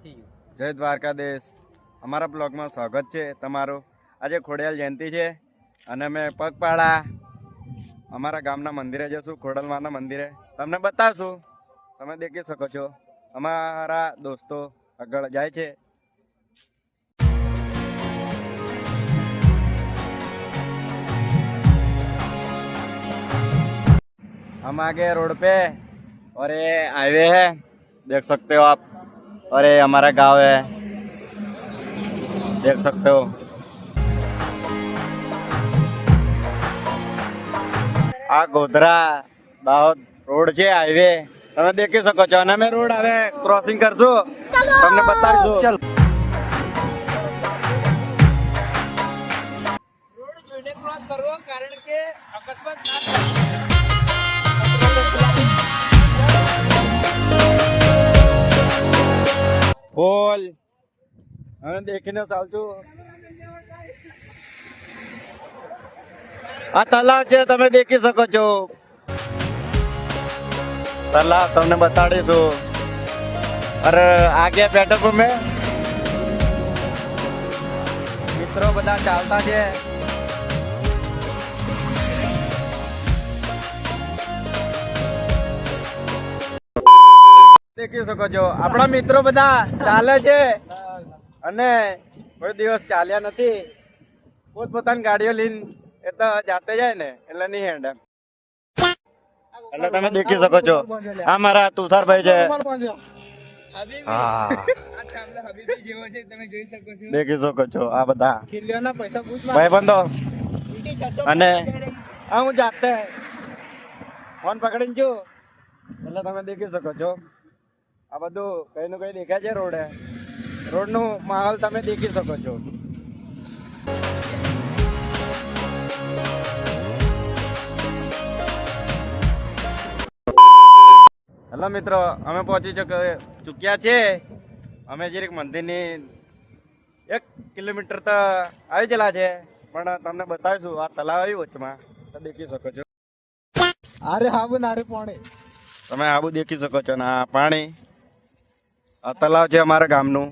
જય દ્વારકાધીશ. અમારા બ્લોગમાં સ્વાગત છે તમારું. આજે ખોડિયાલ જયંતિ છે અને અમે પગપાળા અમારા ગામના મંદિરે જશું, ખોડલમાના મંદિરે. તમને બતાવશું, તમે દેખી શકો છો. અમારા દોસ્તો આગળ જાય છે. हम आगे रोड पे और ये हाईवे है, देख सकते हो आप. और ये हमारा गांव है, देख सकते हो. આ ગોધરા દાહોદ રોડ છે, હાઈવે. તમે દેખી શકો છો. અને અમે રોડ હવે ક્રોસિંગ કરશું, તમને બતાવીશું. રોડ જોઈને ક્રોસ કરવો, કારણ કે અકસ્માત ના થાય. બોલ હવે દેખીને ચાલતું. આ તલાવ છે, તમે દેખી શકો છો. તલાવ તમને બતાડીશું. અરે આગે પેટ્રોલ પંપે મિત્રો બધા ચાલતા છે. દેખી શકો છો આપણા મિત્રો બધા ચાલે છે અને કોઈ દિવસ ચાલ્યા નથી. પોતપોતાની ગાડીઓ લઈને એ તો જાતે જાય ને, એટલે નહીં હેન્ડ. એટલે તમે દેખી શકો છો. આ મારા તુષારભાઈ છે. દેખી શકો છો આ બધા ભાઈબંધો. અને હું જાતે ફોન પકડીને છું, એટલે તમે દેખી શકો છો. આ બધું કઈ નું કઈ દેખાય છે. રોડ નું માહોલ તમે દેખી શકો છો. હેલો મિત્રો, અમે પહોંચી ચૂક્યા છે. અમે જરીક મંદિરની 1 કિલોમીટર તો આવી ગયેલા છે, પણ તમને બતાવીશું. આ તલાવ આવ્યું વચમાં, તો દેખી શકો છો. અરે હાબુ નારે પાણી તમે આબુ દેખી શકો છો. ને આ પાણી, આ તલાવ છે અમારા ગામનું,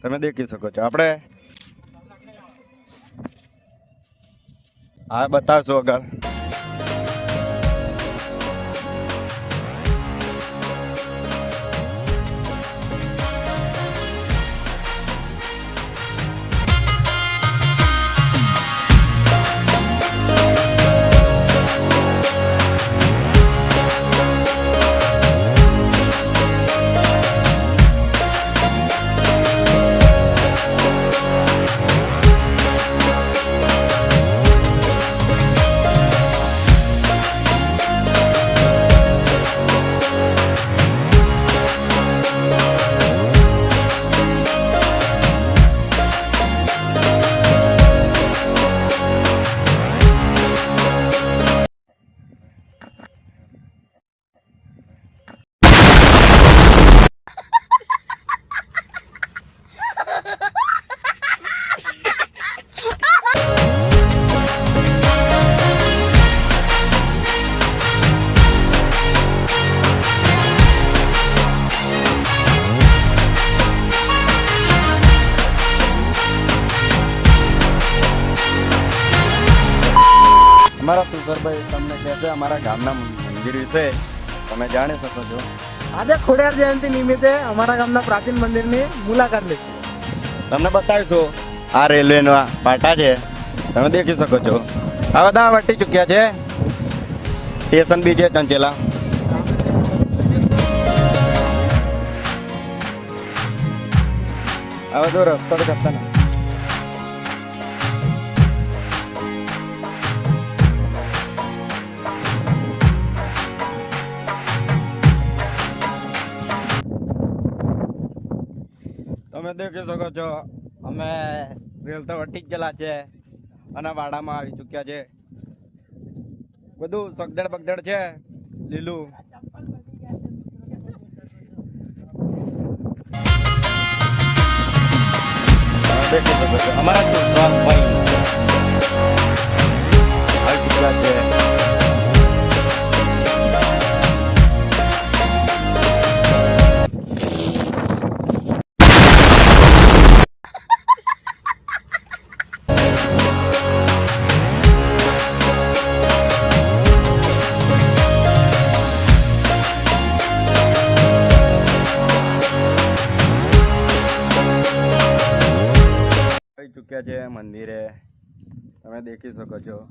તમે દેખી શકો છો. આપણે હા બતાવશું આગળ. અમારા તુષારભાઈ તમને કહે છે અમારા ગામના મંદિર વિશે, તમે જાણી શકો છો. આજે ખોડિયાર જયંતિ નિમિત્તે અમારા ગામના પ્રાચીન મંદિરની મુલાકાત લઈશું. તમને બતાવીશું. આ રેલવેના પાટા છે, તમે દેખી શકો છો. આ બધા વટી ચૂક્યા છે. સ્ટેશન બી છે ચંચેલા. આ બધો રસ્તો તો કરતા ને. તમે દેખી શકો છો. અમે રેલ તો વટી જ ગયેલા છે અને વાડામાં આવી ચૂક્યા છે. બધું સગદડ બગદડ છે, લીલું. દેખી શકો છો અમારા ભાઈ આવી ચૂક્યા છે. ચૂક્યા છે મંદિરે, તમે દેખી શકો છો.